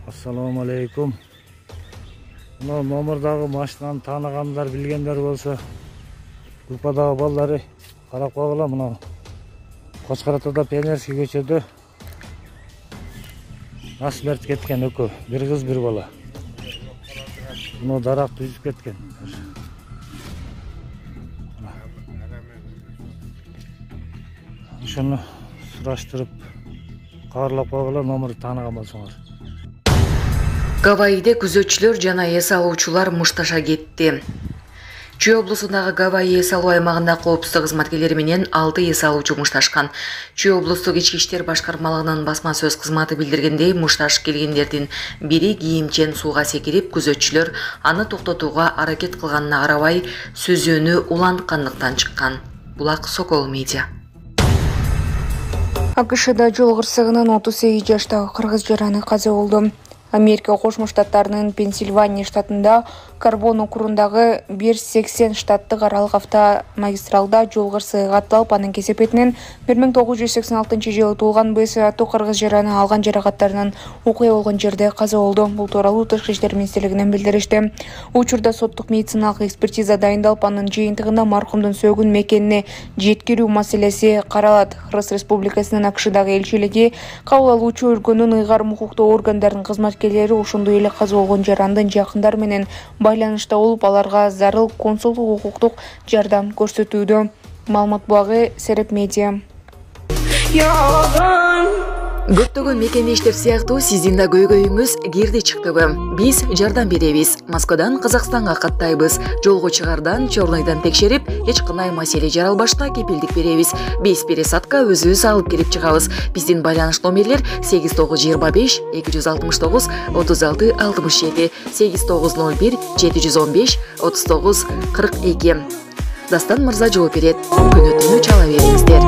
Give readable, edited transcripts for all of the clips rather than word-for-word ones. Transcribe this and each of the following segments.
Assalamu alaikum. Мына номердагы машинаны тааныгандар, билгендер болсо, группадагы балдары карап койгула. Мына Кочкоротодо Пионерский көчөдө насмерть кеткен экөө, бир кыз, бир бала. Мына даракты үзүп кеткен. Ошону сураштырып кабарлап койгула, номерди тааныган болсоңор. Гавайиде күзөтчүлөр жана эс алуучулар мушташа кетти. Чүй облусундагы Гавайи эс алуу аймагында коопсуздук кызматкерлери менен 6 эс алуучу мушташкан. Чүй облустук ички иштер башкармалыгынын басма сөз кызматы билдиргендей, мушташ келгендердин бири кийимчен сууга секирип, күзөтчүлөр аны токтотууга аракет кылганына карабай, сөзөнү уланткандыктан чыккан. Булак Сокол Медиа. АКШда жол кырсыгынан 38 жаштагы кыргыз жараны каза болду. Америка Кошмо Штаттарынын Пенсильвания штатында Карбон округундагы 180 штаттык аралык автомагистралда жол кырсыгы катталып, анын кесепетинен 1986-жылы туулган БС аттуу кыргыз жараны алган жаракаттарынан окуя болгон жерде каза болду. Бул тууралуу Тышкы иштер министрлигинен билдиришти. Учурда соттук медициналык экспертиза дайындалып, анын жыйынтыгында маркумдун сөгүн мекенине жеткирүү маселеси каралат. Кыргыз Республикасынын АКШдагы элчилиги кабыл алуучу өлкөнүн ыйгарым укуктуу органдарынын кызматкерлери ошондой эле каза болгон жарандын жакындары менен байланышта болуп, аларга зарыл консулдук укуктук жардам көрсөтүүдө. Маалымат булагы Сереп Медиа. Көптөгөн мекендештер сыяктуу сиздин да көйгөйүңүз кирди чыктыбы? Биз жардам беребиз. Москвадан Казакстанга каттайбыз. Жолго чыгардан, чорнойдон текшерип, эч кандай маселе жаралбашта кепилдик беребиз. Без пересадка өзүбүз алып кирип чыгабыз. Биздин байланыш номерлер 8925 269 36 67 8901 715 39 42. Дастан мырза жооп берет. Күнөтүнү чала бериңиздер.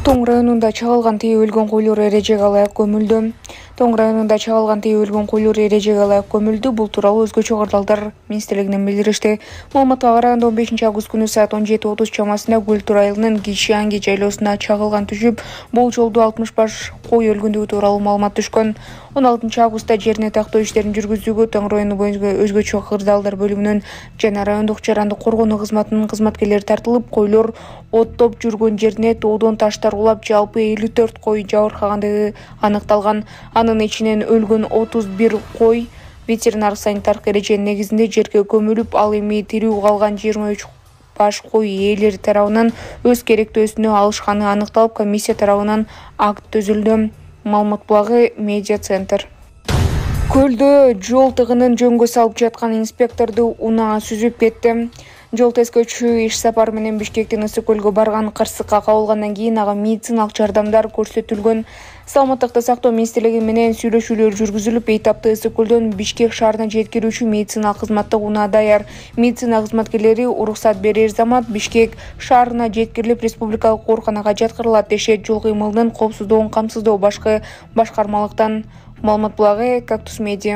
Тоң районунда чагылган тээ өлгөн койлор эрежеге ылайык көмүлдү. Тоң районунда чагылган тээ өлгөн койлор эрежеге ылайык көмүлдү. Бул тууралуу Өзгөчө кырдаалдар министрлигинен билдиришти. Маалыматка караганда 15 август күнү саат 17:30 чамасында Гүлтур айылынын Кишианги жайлоосунда чагылган түшүп, бул жолду 60 баш кой өлгөндүгү тууралуу маалымат түшкөн. 16 августта жерине тактоо иштерин жүргүзүүгө Тоң району боюнча Өзгөчө кырдаалдар бөлүмүнүн жана райондук жарандык коргонуу кызматынын кызматкерлери тартылып, койлор оттоп жүргөн жерине тоодон таштар улап, жалпы 54 кой жабыркагандыгы аныкталган. Анын ичинен өлгөн 31 кой ветеринар санитардык эреженин негизинде жерге көмүлүп, ал эми тирүү калган 23 баш кой ээлери тарабынан өз керектөөсүнө алышканы аныкталып, комиссия тарабынан акт түзүлдү. Маалымат булагы Медиа Центр. Көлдө жол тыгынын жөнгө салып жаткан инспекторду унаа сүзүп кетти. Жол тескөөчү иш сапары менен Бишкектин Ысык көлгө барган, кырсыкка кабылгандан кийин ага медициналык жардамдар көрсөтүлгөн. Саламаттыкты сактоо министрлиги менен сүйлөшүүлөр жүргүзүлүп, бейтапты Ысык көлдөн Бишкек шаарына жеткирүүчү медициналык кызматты унаа даяр. Медицина кызматкерлери уруксат берер замат Бишкек шаарына жеткирилип, республикалык ооруканага жаткырылат дешет. Жол кыймылынын коопсуздугун камсыздоо башкы башкармалыктан. Маалымат булагы Кактус Медиа.